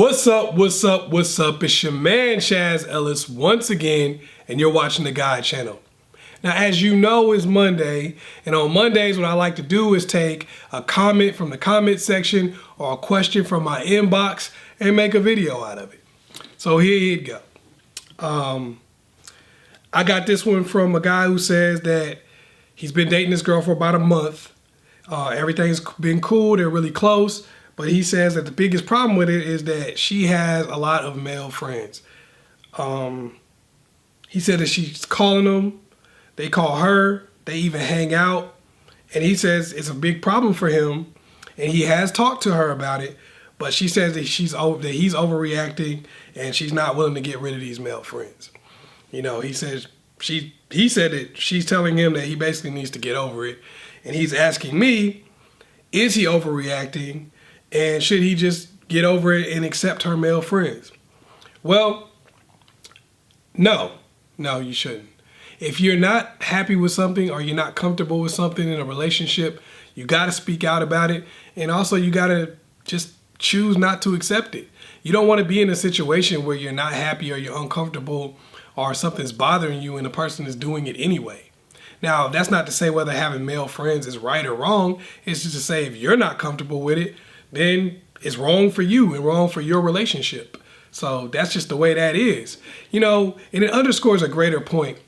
What's up, what's up, what's up? It's your man Chazz Ellis once again, and you're watching the Guy channel. Now, as you know, it's Monday, and on Mondays what I like to do is take a comment from the comment section or a question from my inbox and make a video out of it. So here you go. I got this one from a guy who says that he's been dating this girl for about a month. Everything's been cool, they're really close. But he says that the biggest problem with it is that she has a lot of male friends. He said that she's calling them, they call her, they even hang out. And he says it's a big problem for him. And he has talked to her about it. But she says that he's overreacting and she's not willing to get rid of these male friends. You know, he said that she's telling him that he basically needs to get over it. And he's asking me, is he overreacting? And should he just get over it and accept her male friends? Well, no, you shouldn't. If you're not happy with something or you're not comfortable with something in a relationship, you got to speak out about it. And also you got to just choose not to accept it. You don't want to be in a situation where you're not happy or you're uncomfortable or something's bothering you and the person is doing it anyway. Now, that's not to say whether having male friends is right or wrong. It's just to say if you're not comfortable with it, then it's wrong for you and wrong for your relationship. So that's just the way that is. You know, and it underscores a greater point.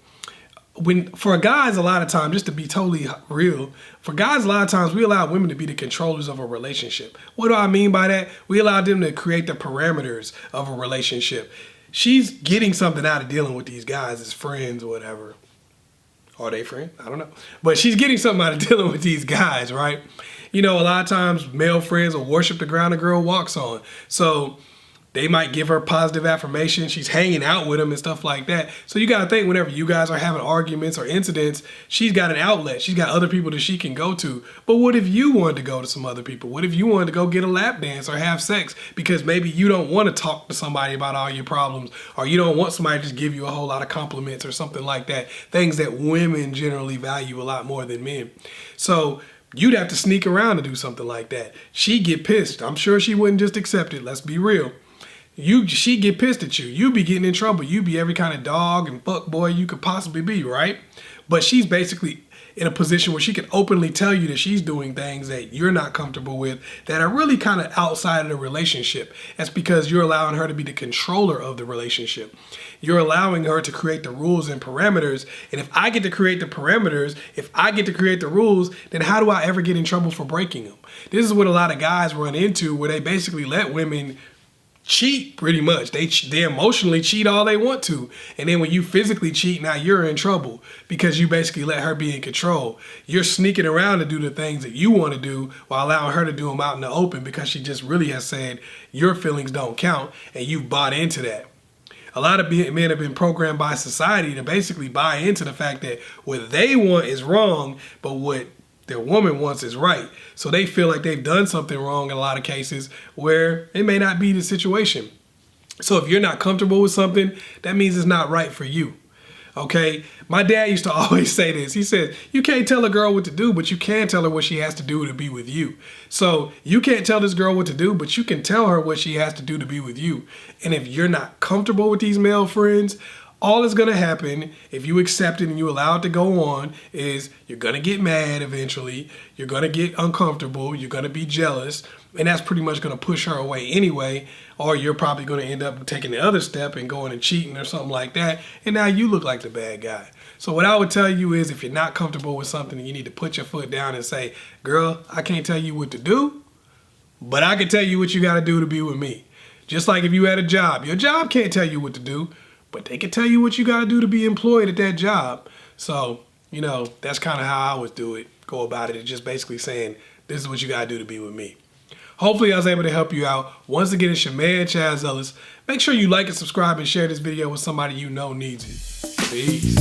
For guys, a lot of times, just to be totally real, for guys, a lot of times we allow women to be the controllers of a relationship. What do I mean by that? We allow them to create the parameters of a relationship. She's getting something out of dealing with these guys as friends or whatever. Are they friends? I don't know. But she's getting something out of dealing with these guys, right? You know, a lot of times male friends will worship the ground a girl walks on. So they might give her positive affirmation. She's hanging out with them and stuff like that. So you got to think whenever you guys are having arguments or incidents, she's got an outlet. She's got other people that she can go to. But what if you wanted to go to some other people? What if you wanted to go get a lap dance or have sex? Because maybe you don't want to talk to somebody about all your problems, or you don't want somebody to just give you a whole lot of compliments or something like that. Things that women generally value a lot more than men. So you'd have to sneak around to do something like that. She'd get pissed. I'm sure she wouldn't just accept it. Let's be real. She'd get pissed at you. You'd be getting in trouble. You'd be every kind of dog and fuck boy you could possibly be, right? But she's basically in a position where she can openly tell you that she's doing things that you're not comfortable with that are really kind of outside of the relationship. That's because you're allowing her to be the controller of the relationship. You're allowing her to create the rules and parameters. And if I get to create the parameters, if I get to create the rules, then how do I ever get in trouble for breaking them? This is what a lot of guys run into, where they basically let women cheat pretty much. They emotionally cheat all they want to. And then when you physically cheat, now you're in trouble because you basically let her be in control. You're sneaking around to do the things that you want to do while allowing her to do them out in the open because she just really has said your feelings don't count and you've bought into that. A lot of men have been programmed by society to basically buy into the fact that what they want is wrong, but what their woman wants is right. So they feel like they've done something wrong in a lot of cases where it may not be the situation. So if you're not comfortable with something, that means it's not right for you. Okay? My dad used to always say this. He said, you can't tell a girl what to do, but you can tell her what she has to do to be with you. So you can't tell this girl what to do, but you can tell her what she has to do to be with you. And if you're not comfortable with these male friends, all that's going to happen if you accept it and you allow it to go on is you're going to get mad eventually. You're going to get uncomfortable. You're going to be jealous. And that's pretty much going to push her away anyway. Or you're probably going to end up taking the other step and going and cheating or something like that. And now you look like the bad guy. So what I would tell you is if you're not comfortable with something, you need to put your foot down and say, girl, I can't tell you what to do, but I can tell you what you got to do to be with me. Just like if you had a job. Your job can't tell you what to do, but they can tell you what you got to do to be employed at that job. So, you know, that's kind of how I would go about it. It's just basically saying, this is what you got to do to be with me. Hopefully I was able to help you out. Once again, it's your man, Chazz Ellis. Make sure you like and subscribe and share this video with somebody you know needs it. Peace.